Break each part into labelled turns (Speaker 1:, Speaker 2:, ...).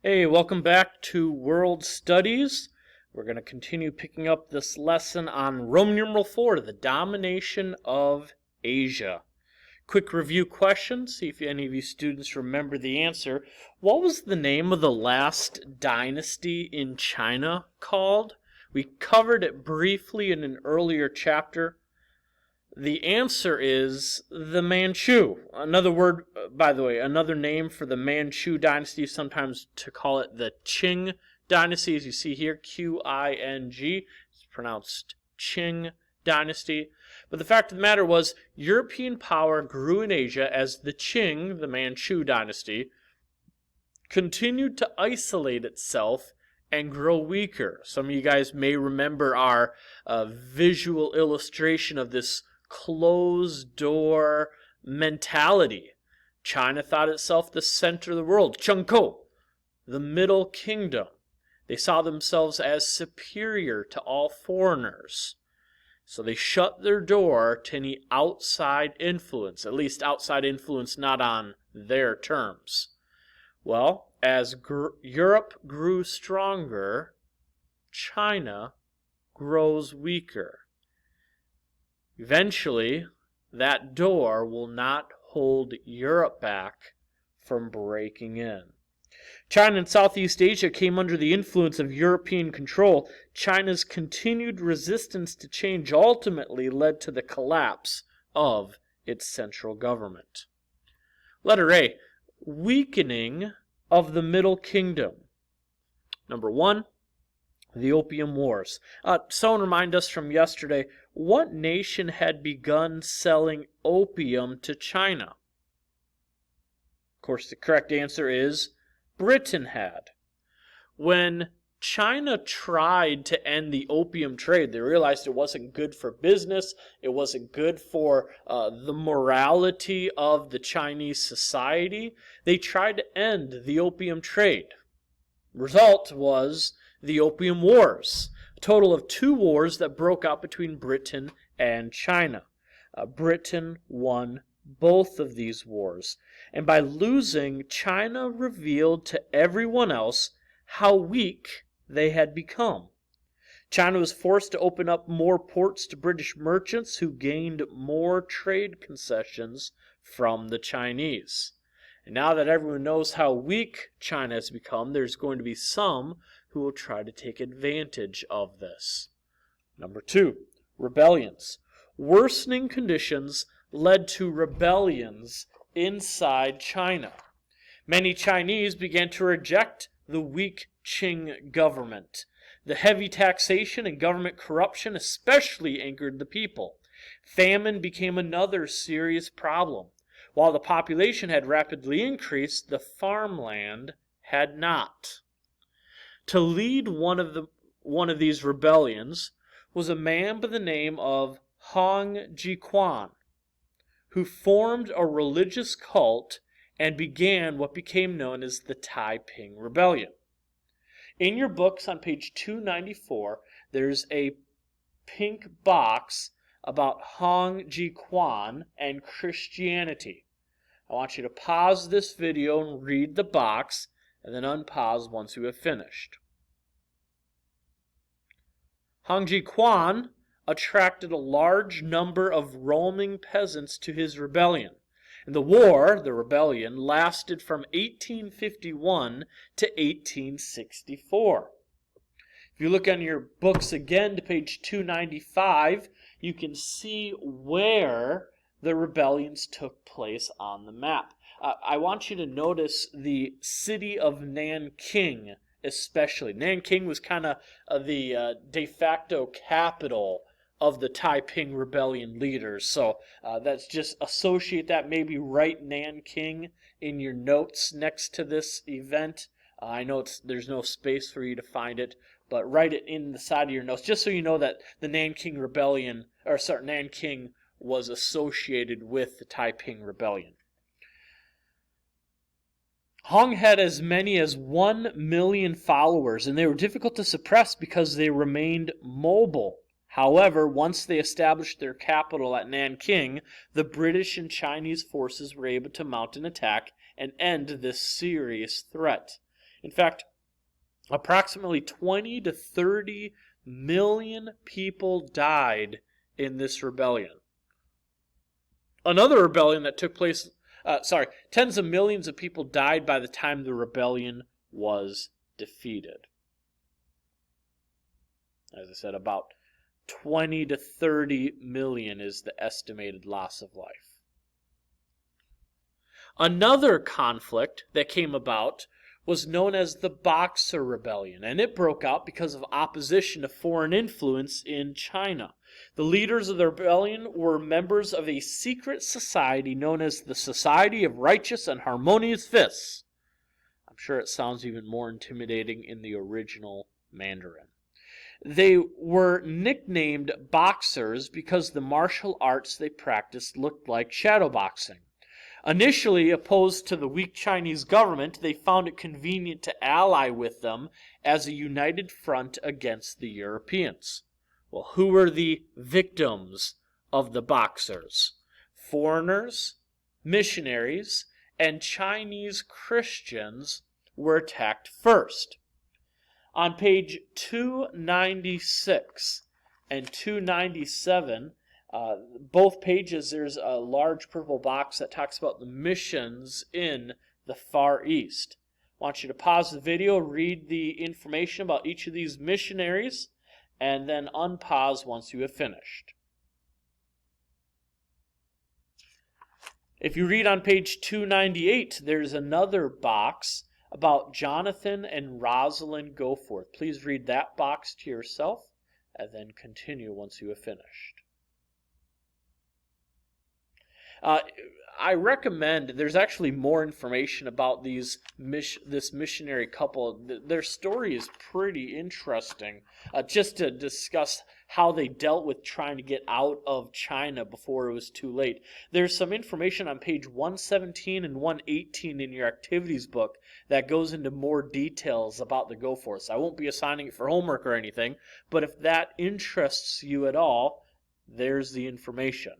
Speaker 1: Hey, welcome back to World Studies. We're going to continue picking up this lesson on Roman numeral 4, the domination of Asia. Quick review question, see if any of you students remember the answer. What was the name of the last dynasty in China called? We covered it briefly in an earlier chapter. The answer is the Manchu. Another word, by the way, another name for the Manchu dynasty, sometimes to call it the Qing dynasty, as you see here, Qing. It's pronounced Qing dynasty. But the fact of the matter was, European power grew in Asia as the Qing, the Manchu dynasty, continued to isolate itself and grow weaker. Some of you guys may remember our visual illustration of this closed door mentality. China thought itself the center of the world, Chengkou, the Middle Kingdom. They saw themselves as superior to all foreigners. So they shut their door to any outside influence, at least outside influence not on their terms. Well, as Europe grew stronger, China grows weaker. Eventually, that door will not hold Europe back from breaking in. China and Southeast Asia came under the influence of European control. China's continued resistance to change ultimately led to the collapse of its central government. Letter A, weakening of the Middle Kingdom. Number 1, the Opium Wars. Someone remind us from yesterday, what nation had begun selling opium to China? Of course, the correct answer is Britain had. When China tried to end the opium trade, they realized it wasn't good for business, it wasn't good for the morality of the Chinese society. They tried to end the opium trade. Result was the Opium Wars, a total of 2 wars that broke out between Britain and China. Britain won both of these wars, and by losing, China revealed to everyone else how weak they had become. China was forced to open up more ports to British merchants who gained more trade concessions from the Chinese. And now that everyone knows how weak China has become, there's going to be some who will try to take advantage of this. Number 2, rebellions. Worsening conditions led to rebellions inside China. Many Chinese began to reject the weak Qing government. The heavy taxation and government corruption especially angered the people. Famine became another serious problem. While the population had rapidly increased, the farmland had not. To lead one of these rebellions was a man by the name of Hong Jiquan, who formed a religious cult and began what became known as the Taiping Rebellion. In your books on page 294, there's a pink box about Hong Jiquan and Christianity. I want you to pause this video and read the box, and then unpause once you have finished. Hong Jiquan attracted a large number of roaming peasants to his rebellion. And the rebellion, lasted from 1851 to 1864. If you look on your books again to page 295, you can see where the rebellions took place on the map. I want you to notice the city of Nanking especially. Nanking was kind of the de facto capital of the Taiping Rebellion leaders. So that's just associate that, maybe write Nanking in your notes next to this event. I know there's no space for you to find it, but write it in the side of your notes, just so you know that the Nanking Rebellion, Nanking was associated with the Taiping Rebellion. Hong had as many as 1 million followers, and they were difficult to suppress because they remained mobile. However, once they established their capital at Nanking, the British and Chinese forces were able to mount an attack and end this serious threat. In fact, approximately 20 to 30 million people died in this rebellion. Another rebellion that took place, tens of millions of people died by the time the rebellion was defeated. As I said, about 20 to 30 million is the estimated loss of life. Another conflict that came about was known as the Boxer Rebellion, and it broke out because of opposition to foreign influence in China. The leaders of the rebellion were members of a secret society known as the Society of Righteous and Harmonious Fists. I'm sure it sounds even more intimidating in the original Mandarin. They were nicknamed Boxers because the martial arts they practiced looked like shadowboxing. Initially opposed to the weak Chinese government, they found it convenient to ally with them as a united front against the Europeans. Well, who were the victims of the Boxers? Foreigners, missionaries, and Chinese Christians were attacked first. On page 296 and 297, both pages, there's a large purple box that talks about the missions in the Far East. I want you to pause the video, read the information about each of these missionaries, and then unpause once you have finished. If you read on page 298, there's another box about Jonathan and Rosalind Goforth. Please read that box to yourself, and then continue once you have finished. I recommend, there's actually more information about this missionary couple. Their story is pretty interesting, just to discuss how they dealt with trying to get out of China before it was too late. There's some information on page 117 and 118 in your activities book that goes into more details about the Goforths. I won't be assigning it for homework or anything, but if that interests you at all, there's the information.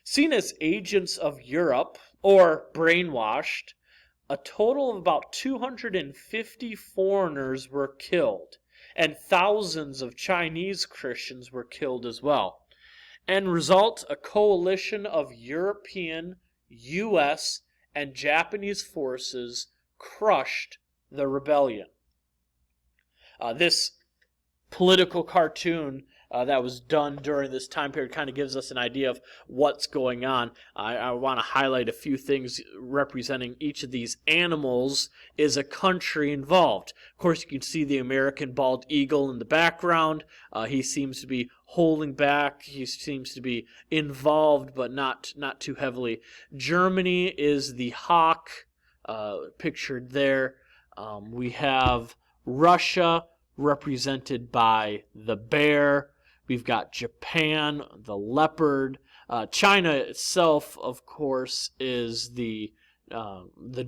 Speaker 1: Seen as agents of Europe, or brainwashed, a total of about 250 foreigners were killed, and thousands of Chinese Christians were killed as well. End result, a coalition of European, U.S., and Japanese forces crushed the rebellion. This political cartoon that was done during this time period kind of gives us an idea of what's going on. I want to highlight a few things representing each of these animals is a country involved. Of course, you can see the American bald eagle in the background. He seems to be holding back. He seems to be involved, but not too heavily. Germany is the hawk pictured there. We have Russia represented by the bear. We've got Japan, the leopard. China itself, of course, is the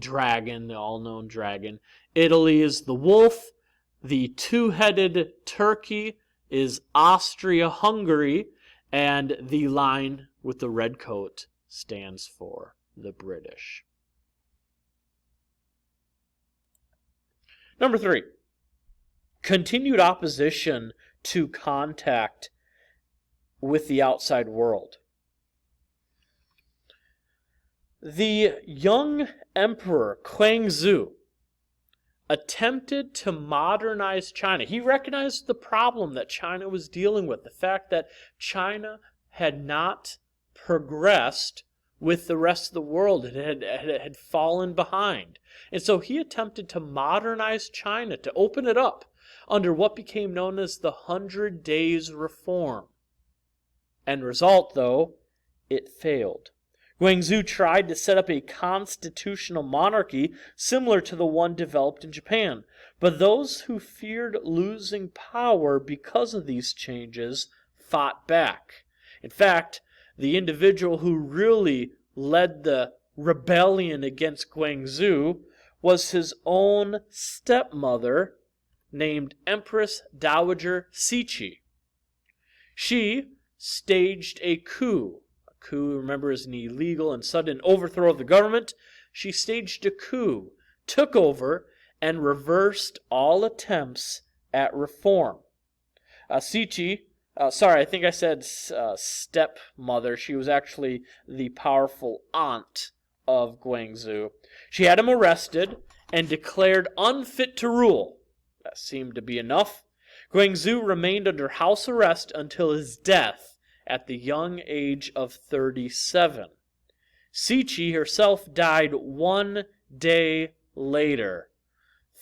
Speaker 1: dragon, the all-known dragon. Italy is the wolf. The two-headed turkey is Austria-Hungary. And the line with the red coat stands for the British. Number 3. Continued opposition to contact with the outside world. The young emperor Guangxu attempted to modernize China. He recognized the problem that China was dealing with, the fact that China had not progressed with the rest of the world. It had fallen behind. And so he attempted to modernize China, to open it up under what became known as the 100 Days Reform. End result, though, it failed. Guangxu tried to set up a constitutional monarchy similar to the one developed in Japan, but those who feared losing power because of these changes fought back. In fact, the individual who really led the rebellion against Guangxu was his own stepmother, named Empress Dowager Cixi. She staged a coup. A coup, remember, is an illegal and sudden overthrow of the government. She staged a coup, took over, and reversed all attempts at reform. Sichi, sorry, I think I said stepmother. She was actually the powerful aunt of Guangxu. She had him arrested and declared unfit to rule. That seemed to be enough. Guangxu remained under house arrest until his death at the young age of 37. Sichi herself died 1 day later.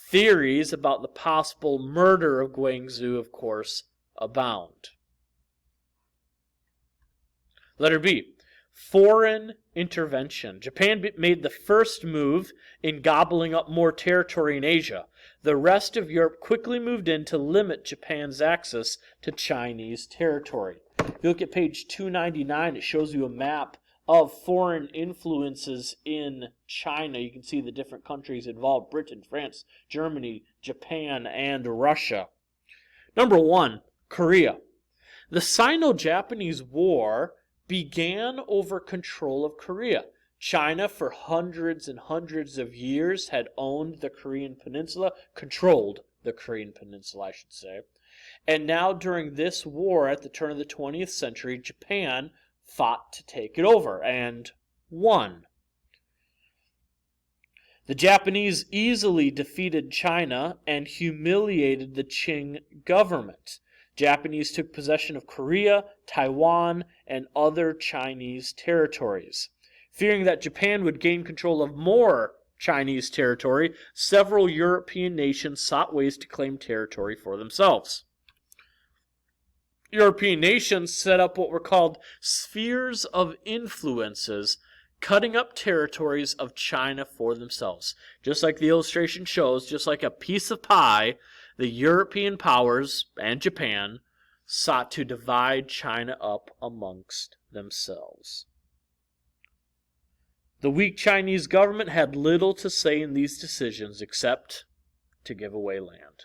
Speaker 1: Theories about the possible murder of Guangxu, of course, abound. Letter B. Foreign intervention. Japan made the first move in gobbling up more territory in Asia. The rest of Europe quickly moved in to limit Japan's access to Chinese territory. If you look at page 299, it shows you a map of foreign influences in China. You can see the different countries involved: Britain, France, Germany, Japan, and Russia. Number 1, Korea. The Sino-Japanese War began over control of Korea. China, for hundreds and hundreds of years, had owned the Korean Peninsula, controlled the Korean Peninsula, I should say. And now, during this war at the turn of the 20th century, Japan fought to take it over and won. The Japanese easily defeated China and humiliated the Qing government. Japanese took possession of Korea, Taiwan, and other Chinese territories. Fearing that Japan would gain control of more Chinese territory, several European nations sought ways to claim territory for themselves. European nations set up what were called spheres of influences, cutting up territories of China for themselves. Just like the illustration shows, just like a piece of pie, the European powers and Japan sought to divide China up amongst themselves. The weak Chinese government had little to say in these decisions except to give away land.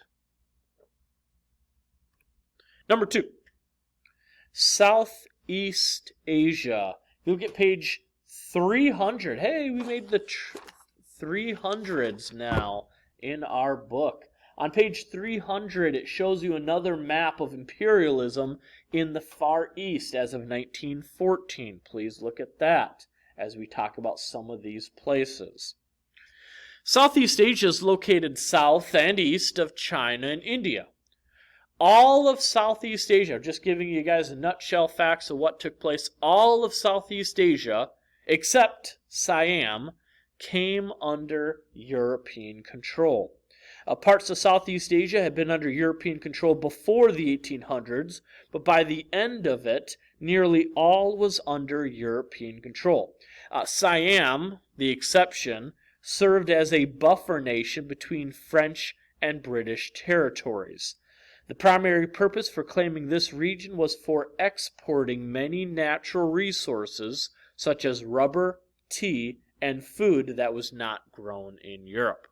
Speaker 1: Number 2, Southeast Asia. You'll get page 300. Hey, we made the 300s now in our book. On page 300, it shows you another map of imperialism in the Far East as of 1914. Please look at that as we talk about some of these places. Southeast Asia is located south and east of China and India. All of Southeast Asia, just giving you guys a nutshell facts of what took place, all of Southeast Asia, except Siam, came under European control. Parts of Southeast Asia had been under European control before the 1800s, but by the end of it, nearly all was under European control. Siam, the exception, served as a buffer nation between French and British territories. The primary purpose for claiming this region was for exporting many natural resources, such as rubber, tea, and food that was not grown in Europe.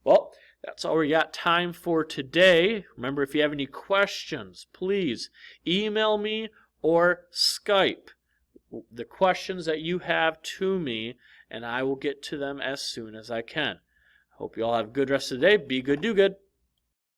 Speaker 1: Well, that's all we got time for today. Remember, if you have any questions, please email me or Skype the questions that you have to me, and I will get to them as soon as I can. Hope you all have a good rest of the day. Be good, do good.